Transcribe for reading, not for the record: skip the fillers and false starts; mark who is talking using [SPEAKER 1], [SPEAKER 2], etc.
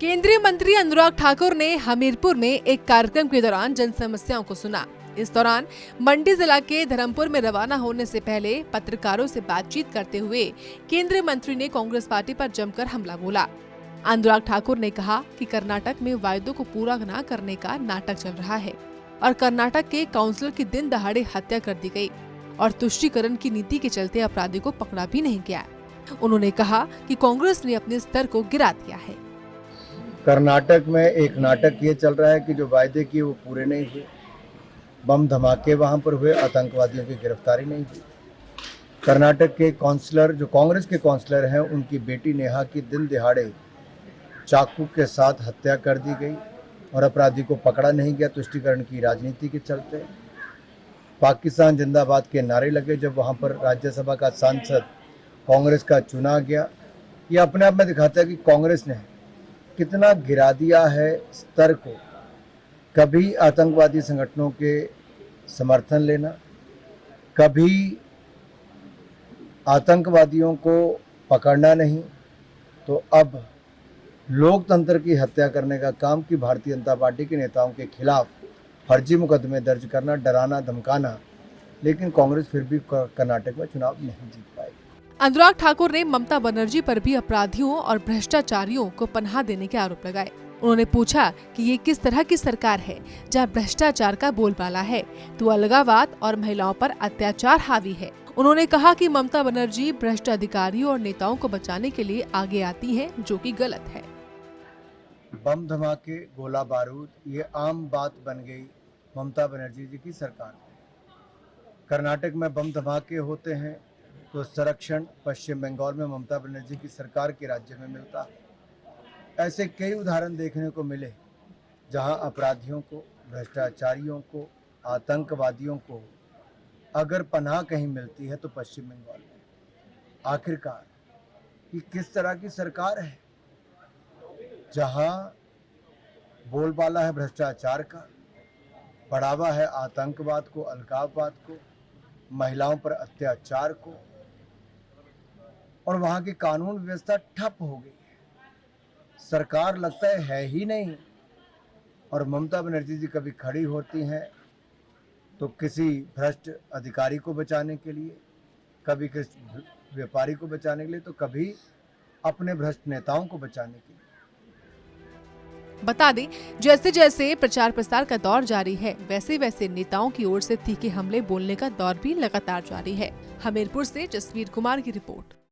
[SPEAKER 1] केंद्रीय मंत्री अनुराग ठाकुर ने हमीरपुर में एक कार्यक्रम के दौरान जन समस्याओं को सुना। इस दौरान मंडी जिला के धर्मपुर में रवाना होने से पहले पत्रकारों से बातचीत करते हुए केंद्रीय मंत्री ने कांग्रेस पार्टी पर जमकर हमला बोला। अनुराग ठाकुर ने कहा कि कर्नाटक में वायदों को पूरा न करने का नाटक चल रहा है और कर्नाटक के काउंसलर की दिन दहाड़े हत्या कर दी गई और तुष्टीकरण की नीति के चलते अपराधी को पकड़ा भी नहीं गया। उन्होंने कहा कि कांग्रेस ने अपने स्तर को गिरा दिया है।
[SPEAKER 2] कर्नाटक में एक नाटक ये चल रहा है कि जो वायदे किए वो पूरे नहीं हुए, बम धमाके वहाँ पर हुए, आतंकवादियों की गिरफ्तारी नहीं हुई। कर्नाटक के काउंसलर जो कांग्रेस के काउंसलर हैं, उनकी बेटी नेहा की दिन दिहाड़े चाकू के साथ हत्या कर दी गई और अपराधी को पकड़ा नहीं गया तुष्टीकरण की राजनीति के चलते। पाकिस्तान जिंदाबाद के नारे लगे जब वहाँ पर राज्यसभा का सांसद कांग्रेस का चुना गया। ये अपने आप में दिखाता है कि कांग्रेस ने कितना गिरा दिया है स्तर को। कभी आतंकवादी संगठनों के समर्थन लेना, कभी आतंकवादियों को पकड़ना नहीं, तो अब लोकतंत्र की हत्या करने का काम कि भारतीय जनता पार्टी के नेताओं के खिलाफ फर्जी मुकदमे दर्ज करना, डराना धमकाना। लेकिन कांग्रेस फिर भी कर्नाटक में चुनाव नहीं जीत पाई।
[SPEAKER 1] अनुराग ठाकुर ने ममता बनर्जी पर भी अपराधियों और भ्रष्टाचारियों को पनाह देने के आरोप लगाए। उन्होंने पूछा कि ये किस तरह की सरकार है जहां भ्रष्टाचार का बोलबाला है तो अलगाववाद और महिलाओं पर अत्याचार हावी है। उन्होंने कहा कि ममता बनर्जी भ्रष्ट अधिकारियों और नेताओं को बचाने के लिए आगे आती हैं, जो कि गलत है।
[SPEAKER 2] बम धमाके, गोला बारूद ये आम बात बन गई ममता बनर्जी जी की सरकार में। कर्नाटक में बम धमाके होते हैं तो संरक्षण पश्चिम बंगाल में ममता बनर्जी की सरकार के राज्य में मिलता है। ऐसे कई उदाहरण देखने को मिले जहां अपराधियों को, भ्रष्टाचारियों को, आतंकवादियों को अगर पनाह कहीं मिलती है तो पश्चिम बंगाल में। आखिरकार ये किस तरह की सरकार है जहां बोलबाला है भ्रष्टाचार का, बढ़ावा है आतंकवाद को, अलगाववाद को, महिलाओं पर अत्याचार को, और वहां की कानून व्यवस्था ठप हो गई है। सरकार लगता है ही नहीं। और ममता बनर्जी जी कभी खड़ी होती हैं तो किसी भ्रष्ट अधिकारी को बचाने के लिए, कभी किसी व्यापारी को बचाने के लिए, तो कभी अपने भ्रष्ट नेताओं को बचाने के लिए।
[SPEAKER 1] बता दें, जैसे जैसे प्रचार प्रसार का दौर जारी है, वैसे वैसे नेताओं की ओर से तीखे हमले बोलने का दौर भी लगातार जारी है। हमीरपुर से जसवीर कुमार की रिपोर्ट।